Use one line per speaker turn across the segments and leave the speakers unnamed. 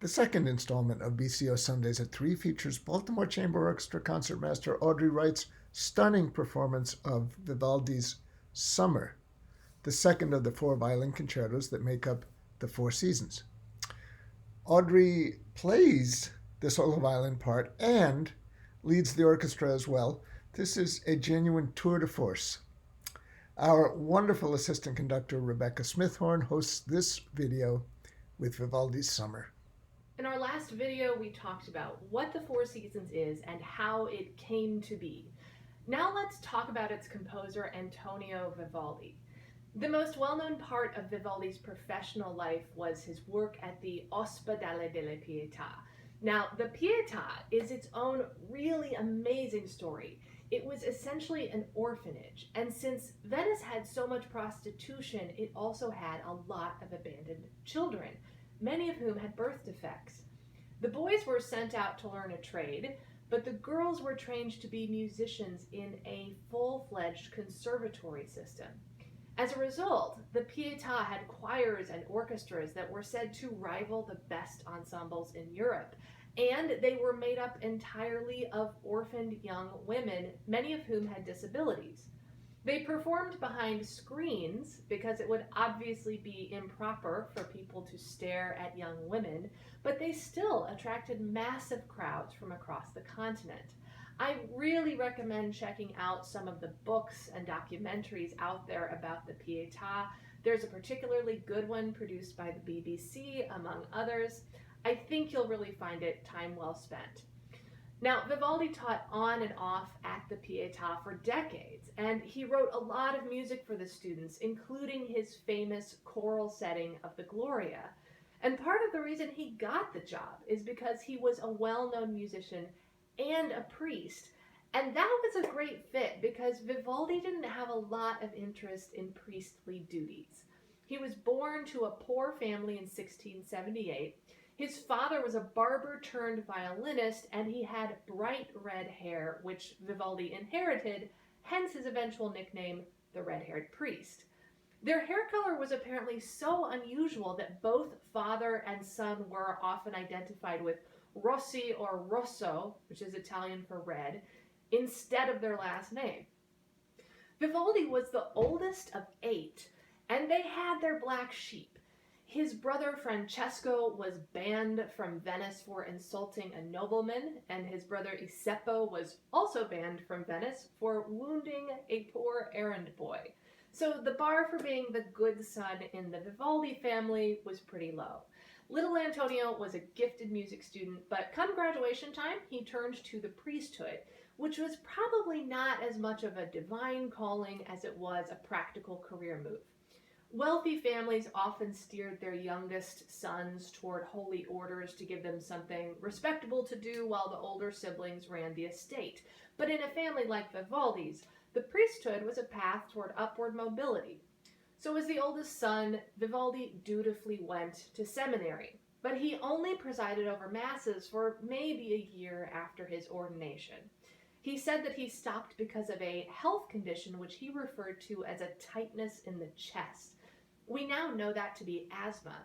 The second installment of BCO Sundays at 3 features Baltimore Chamber Orchestra concertmaster Audrey Wright's stunning performance of Vivaldi's Summer, the second of the 4 violin concertos that make up the 4 seasons. Audrey plays the solo violin part and leads the orchestra as well. This is a genuine tour de force. Our wonderful assistant conductor, Rebecca Smithorn, hosts this video with Vivaldi's Summer.
In our last video, we talked about what the Four Seasons is and how it came to be. Now let's talk about its composer, Antonio Vivaldi. The most well-known part of Vivaldi's professional life was his work at the Ospedale della Pietà. Now, the Pietà is its own really amazing story. It was essentially an orphanage, and since Venice had so much prostitution, it also had a lot of abandoned children, many of whom had birth defects. The boys were sent out to learn a trade, but the girls were trained to be musicians in a full-fledged conservatory system. As a result, the Pietà had choirs and orchestras that were said to rival the best ensembles in Europe, and they were made up entirely of orphaned young women, many of whom had disabilities. They performed behind screens because it would obviously be improper for people to stare at young women, but they still attracted massive crowds from across the continent. I really recommend checking out some of the books and documentaries out there about the Pietà. There's a particularly good one produced by the BBC, among others. I think you'll really find it time well spent. Now, Vivaldi taught on and off at the Pietà for decades, and he wrote a lot of music for the students, including his famous choral setting of the Gloria. And part of the reason he got the job is because he was a well-known musician and a priest. And that was a great fit because Vivaldi didn't have a lot of interest in priestly duties. He was born to a poor family in 1678. His father was a barber turned violinist, and he had bright red hair, which Vivaldi inherited, hence his eventual nickname, the red-haired priest. Their hair color was apparently so unusual that both father and son were often identified with Rossi or Rosso, which is Italian for red, instead of their last name. Vivaldi was the oldest of 8, and they had their black sheep. His brother Francesco was banned from Venice for insulting a nobleman, and his brother Isepo was also banned from Venice for wounding a poor errand boy. So the bar for being the good son in the Vivaldi family was pretty low. Little Antonio was a gifted music student, but come graduation time, he turned to the priesthood, which was probably not as much of a divine calling as it was a practical career move. Wealthy families often steered their youngest sons toward holy orders to give them something respectable to do while the older siblings ran the estate. But in a family like Vivaldi's, the priesthood was a path toward upward mobility. So as the oldest son, Vivaldi dutifully went to seminary, but he only presided over masses for maybe a year after his ordination. He said that he stopped because of a health condition which he referred to as a tightness in the chest. We now know that to be asthma.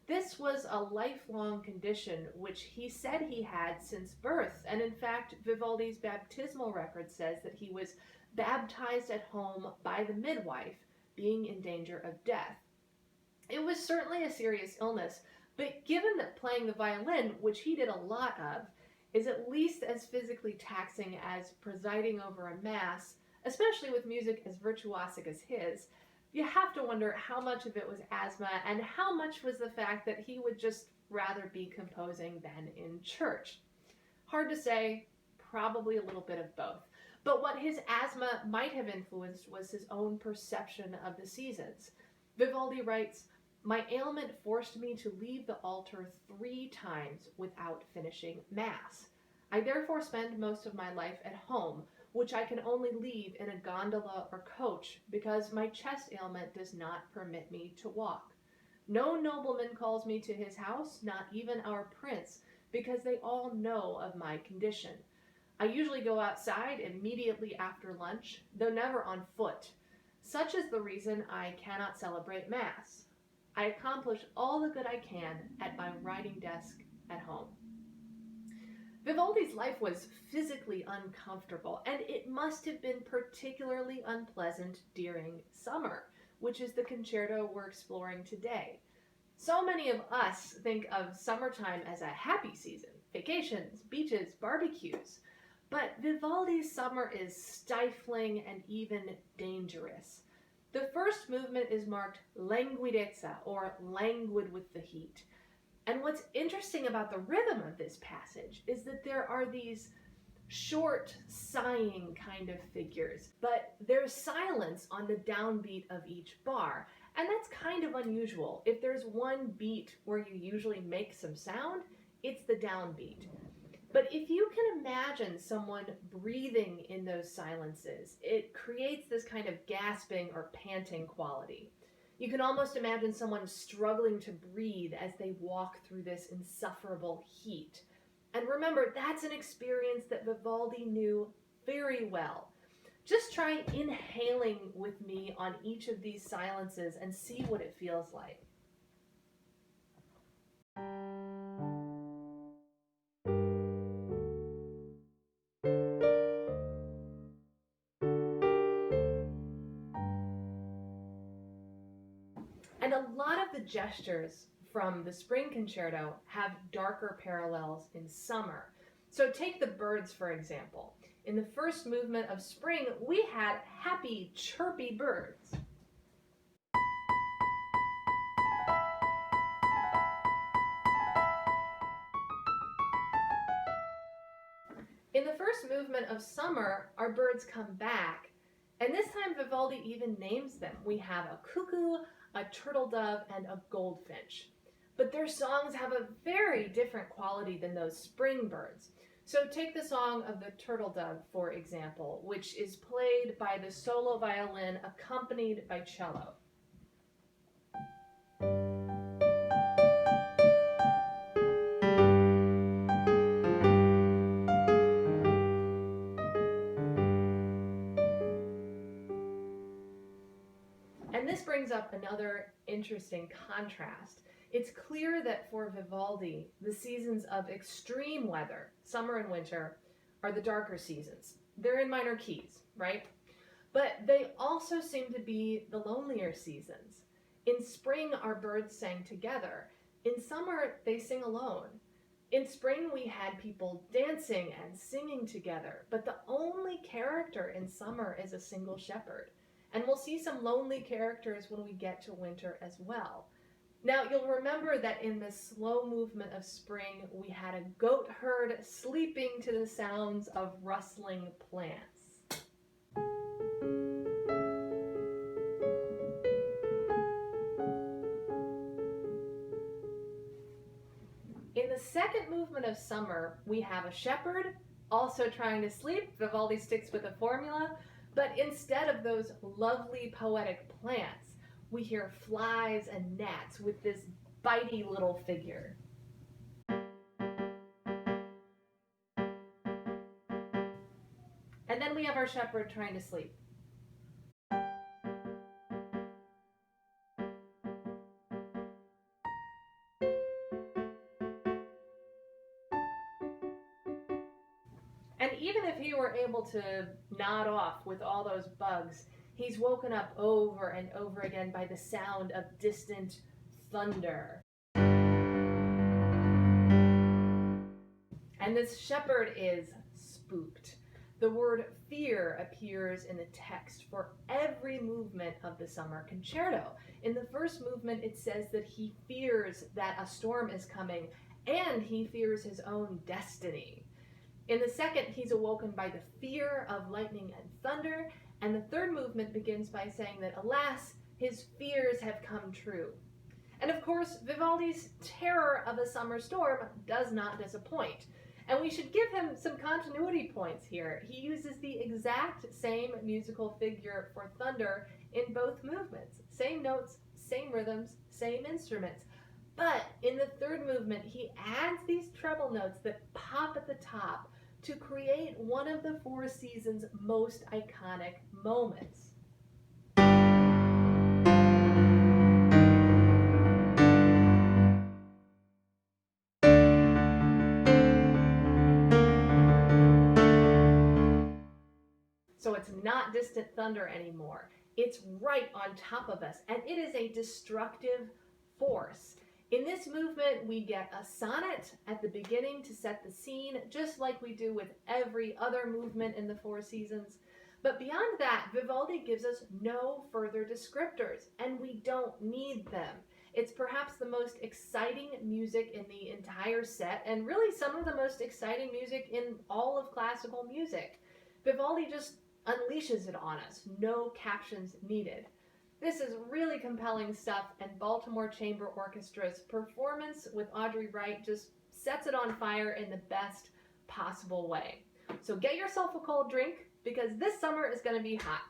This was a lifelong condition which he said he had since birth, and in fact, Vivaldi's baptismal record says that he was baptized at home by the midwife, being in danger of death. It was certainly a serious illness, but given that playing the violin, which he did a lot of, is at least as physically taxing as presiding over a mass, especially with music as virtuosic as his, you have to wonder how much of it was asthma and how much was the fact that he would just rather be composing than in church. Hard to say, probably a little bit of both. But what his asthma might have influenced was his own perception of the seasons. Vivaldi writes, "My ailment forced me to leave the altar 3 times without finishing Mass. I therefore spend most of my life at home, which I can only leave in a gondola or coach because my chest ailment does not permit me to walk. No nobleman calls me to his house, not even our prince, because they all know of my condition. I usually go outside immediately after lunch, though never on foot. Such is the reason I cannot celebrate Mass. I accomplish all the good I can at my writing desk at home. Vivaldi's life was physically uncomfortable, and it must have been particularly unpleasant during summer, which is the concerto we're exploring today. So many of us think of summertime as a happy season, vacations, beaches, barbecues. But Vivaldi's summer is stifling and even dangerous. The first movement is marked languidezza, or languid with the heat. And what's interesting about the rhythm of this passage is that there are these short, sighing kind of figures, but there's silence on the downbeat of each bar. And that's kind of unusual. If there's one beat where you usually make some sound, it's the downbeat. But if you can imagine someone breathing in those silences, it creates this kind of gasping or panting quality. You can almost imagine someone struggling to breathe as they walk through this insufferable heat. And remember, that's an experience that Vivaldi knew very well. Just try inhaling with me on each of these silences and see what it feels like. And a lot of the gestures from the spring concerto have darker parallels in summer. So take the birds, for example. In the first movement of spring, we had happy, chirpy birds. In the first movement of summer, our birds come back, and this time Vivaldi even names them. We have a cuckoo, a turtle dove, and a goldfinch. But their songs have a very different quality than those spring birds. So take the song of the turtle dove, for example, which is played by the solo violin accompanied by cello. And this brings up another interesting contrast. It's clear that for Vivaldi, the seasons of extreme weather, summer and winter, are the darker seasons. They're in minor keys, right? But they also seem to be the lonelier seasons. In spring, our birds sang together. In summer, they sing alone. In spring, we had people dancing and singing together, but the only character in summer is a single shepherd. And we'll see some lonely characters when we get to winter as well. Now, you'll remember that in the slow movement of spring, we had a goat herd sleeping to the sounds of rustling plants. In the second movement of summer, we have a shepherd also trying to sleep. Vivaldi sticks with a formula, but instead of those lovely poetic plants, we hear flies and gnats with this bitey little figure. And then we have our shepherd trying to sleep. And even if he were able to nod off with all those bugs, he's woken up over and over again by the sound of distant thunder. And this shepherd is spooked. The word fear appears in the text for every movement of the summer concerto. In the first movement, it says that he fears that a storm is coming, and he fears his own destiny. In the second, he's awoken by the fear of lightning and thunder, and the third movement begins by saying that, alas, his fears have come true. And of course, Vivaldi's terror of a summer storm does not disappoint. And we should give him some continuity points here. He uses the exact same musical figure for thunder in both movements. Same notes, same rhythms, same instruments. But in the third movement, he adds these treble notes that pop at the top to create one of the four seasons' most iconic moments. So it's not distant thunder anymore. It's right on top of us, and it is a destructive force. In this movement, we get a sonnet at the beginning to set the scene, just like we do with every other movement in the Four Seasons. But beyond that, Vivaldi gives us no further descriptors, and we don't need them. It's perhaps the most exciting music in the entire set, and really some of the most exciting music in all of classical music. Vivaldi just unleashes it on us, no captions needed. This is really compelling stuff, and Baltimore Chamber Orchestra's performance with Audrey Wright just sets it on fire in the best possible way. So get yourself a cold drink, because this summer is going to be hot.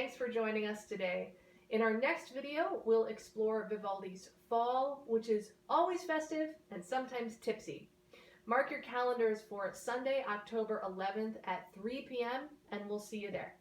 Thanks for joining us today. In our next video, we'll explore Vivaldi's Fall, which is always festive and sometimes tipsy. Mark your calendars for Sunday, October 11th at 3 p.m., and we'll see you there.